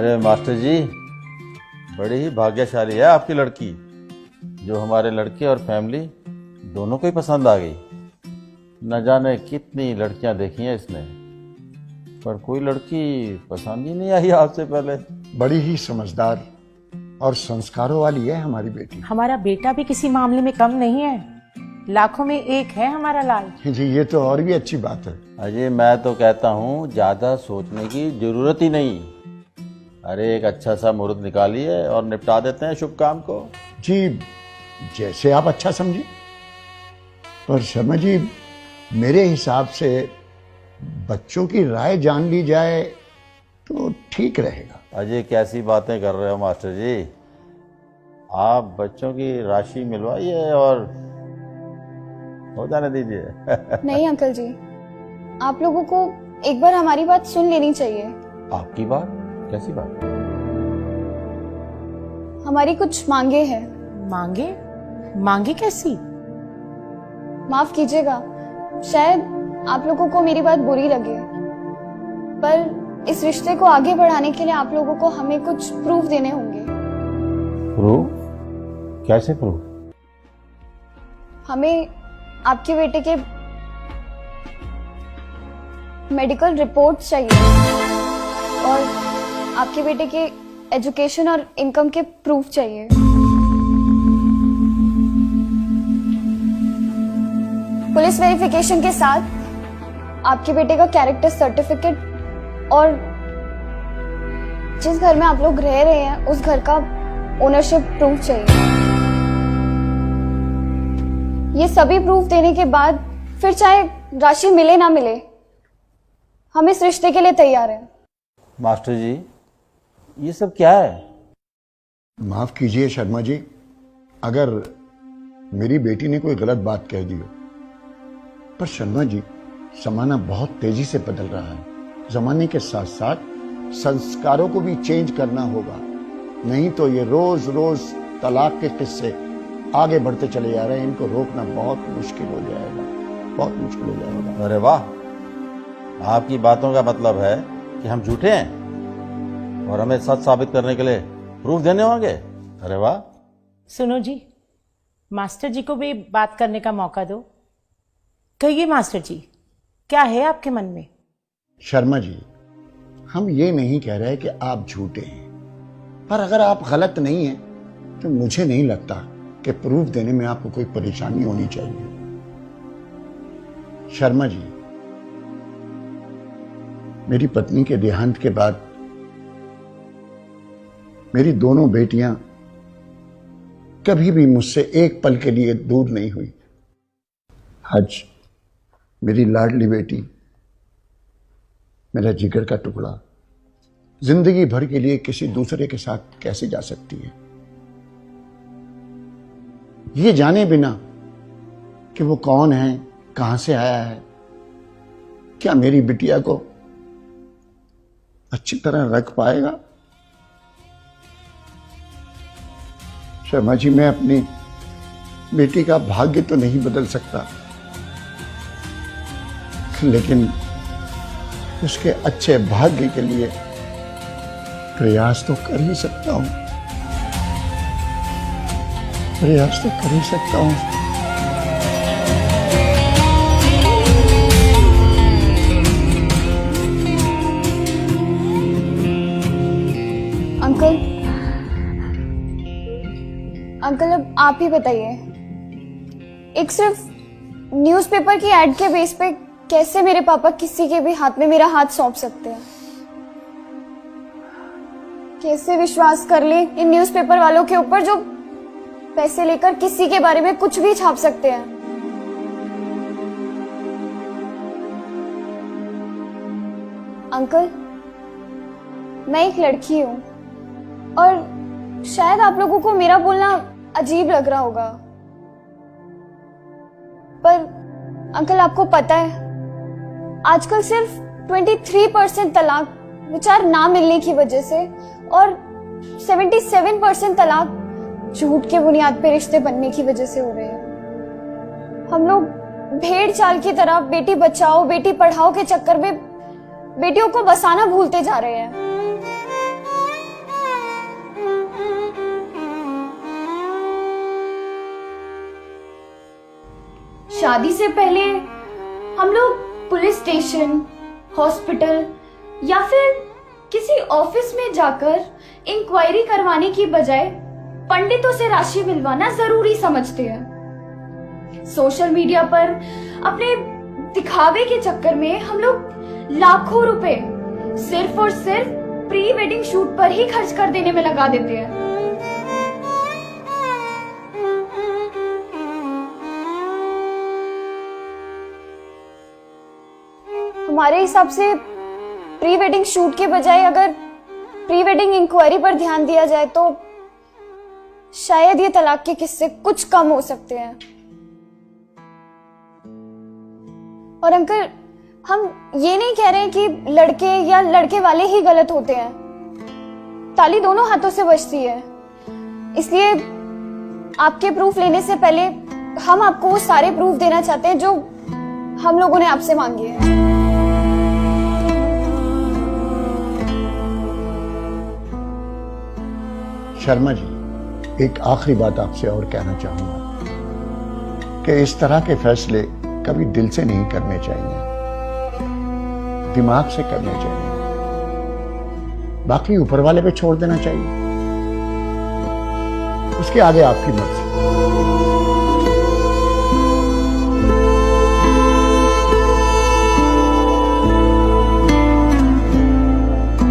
अरे मास्टर जी, बड़ी ही भाग्यशाली है आपकी लड़की, जो हमारे लड़के और फैमिली दोनों को ही पसंद आ गई। न जाने कितनी लड़कियां देखी हैं इसने, पर कोई लड़की पसंद ही नहीं आई आपसे पहले। बड़ी ही समझदार और संस्कारों वाली है हमारी बेटी। हमारा बेटा भी किसी मामले में कम नहीं है, लाखों में एक है हमारा लाल। जी, ये तो और भी अच्छी बात है। अजय, मैं तो कहता हूँ ज्यादा सोचने की जरूरत ही नहीं। अरे एक अच्छा सा मुहूर्त निकालिए और निपटा देते हैं शुभ काम को। जी, जैसे आप अच्छा समझे। पर शर्मा जी, मेरे हिसाब से बच्चों की राय जान ली जाए तो ठीक रहेगा। अजय, कैसी बातें कर रहे हो मास्टर जी? आप बच्चों की राशि मिलवाइए और हो जाने दीजिए। नहीं अंकल जी, आप लोगों को एक बार हमारी बात सुन लेनी चाहिए। आपकी बात? कैसी बात? हमारी कुछ मांगे हैं। मांगे? मांगे कैसी? माफ कीजिएगा, शायद आप लोगों को मेरी बात बुरी लगे, पर इस रिश्ते को आगे बढ़ाने के लिए आप लोगों को हमें कुछ प्रूफ देने होंगे। प्रूफ? कैसे प्रूफ? हमें आपके बेटे के मेडिकल रिपोर्ट्स चाहिए और आपके बेटे के एजुकेशन और इनकम के प्रूफ चाहिए। पुलिस वेरिफिकेशन के साथ आपके बेटे का कैरेक्टर सर्टिफिकेट और जिस घर में आप लोग रह रहे हैं उस घर का ओनरशिप प्रूफ चाहिए। ये सभी प्रूफ देने के बाद फिर चाहे राशि मिले ना मिले, हम इस रिश्ते के लिए तैयार हैं। मास्टर जी, ये सब क्या है? माफ कीजिए शर्मा जी, अगर मेरी बेटी ने कोई गलत बात कह दी हो, पर शर्मा जी, जमाना बहुत तेजी से बदल रहा है। जमाने के साथ साथ संस्कारों को भी चेंज करना होगा, नहीं तो ये रोज रोज तलाक के किस्से आगे बढ़ते चले जा रहे हैं। इनको रोकना बहुत मुश्किल हो जाएगा, बहुत मुश्किल हो जाएगा। अरे वाह, आपकी बातों का मतलब है कि हम झूठे हैं और हमें सच साबित करने के लिए प्रूफ देने होंगे। अरे वाह। सुनो जी, मास्टर जी को भी बात करने का मौका दो। कहिए मास्टर जी, क्या है आपके मन में? शर्मा जी, हम ये नहीं कह रहे कि आप झूठे हैं, पर अगर आप गलत नहीं हैं तो मुझे नहीं लगता कि प्रूफ देने में आपको कोई परेशानी होनी चाहिए। शर्मा जी, मेरी पत्नी के देहांत के बाद मेरी दोनों बेटियां कभी भी मुझसे एक पल के लिए दूर नहीं हुई। आज मेरी लाडली बेटी, मेरा जिगर का टुकड़ा, जिंदगी भर के लिए किसी दूसरे के साथ कैसे जा सकती है, ये जाने बिना कि वो कौन है, कहां से आया है, क्या मेरी बिटिया को अच्छी तरह रख पाएगा? शर्मा जी, मैं अपनी बेटी का भाग्य तो नहीं बदल सकता, लेकिन उसके अच्छे भाग्य के लिए प्रयास तो कर ही सकता हूं, प्रयास तो कर ही सकता हूं। अंकल, अंकल अब आप ही बताइए, एक सिर्फ न्यूज़पेपर की एड के बेस पे कैसे मेरे पापा किसी के भी हाथ में मेरा हाथ सौंप सकते हैं? कैसे विश्वास कर ले इन न्यूज़पेपर वालों के ऊपर जो पैसे लेकर किसी के बारे में कुछ भी छाप सकते हैं? अंकल, मैं एक लड़की हूं और शायद आप लोगों को मेरा बोलना अजीब लग रहा होगा, पर अंकल आपको पता है आजकल सिर्फ 23% तलाक विचार ना मिलने की वजह से और 77% तलाक झूठ के बुनियाद पे रिश्ते बनने की वजह से हो रहे हैं। हम लोग भेड़ चाल की तरह बेटी बचाओ बेटी पढ़ाओ के चक्कर में बेटियों को बसाना भूलते जा रहे हैं। शादी से पहले हम लोग पुलिस स्टेशन, हॉस्पिटल या फिर किसी ऑफिस में जाकर इंक्वायरी करवाने की बजाय पंडितों से राशि मिलवाना जरूरी समझते हैं। सोशल मीडिया पर अपने दिखावे के चक्कर में हम लोग लाखों रुपए सिर्फ और सिर्फ प्री वेडिंग शूट पर ही खर्च कर देने में लगा देते हैं। हमारे हिसाब से प्री वेडिंग शूट के बजाय अगर प्री वेडिंग इंक्वायरी पर ध्यान दिया जाए तो शायद ये तलाक के किस्से कुछ कम हो सकते हैं। और अंकल, हम ये नहीं कह रहे हैं कि लड़के या लड़के वाले ही गलत होते हैं। ताली दोनों हाथों से बजती है। इसलिए आपके प्रूफ लेने से पहले हम आपको वो सारे प्रूफ देना चाहते हैं जो हम लोगों ने आपसे मांगे हैं। शर्मा जी, एक आखिरी बात आपसे और कहना चाहूंगा कि इस तरह के fैसले कभी दिल से नहीं करने चाहिए, दिमाग से करने चाहिए, बाकी ऊपर वाले पे छोड़ देना चाहिए। उसके आगे आपकी मर्जी।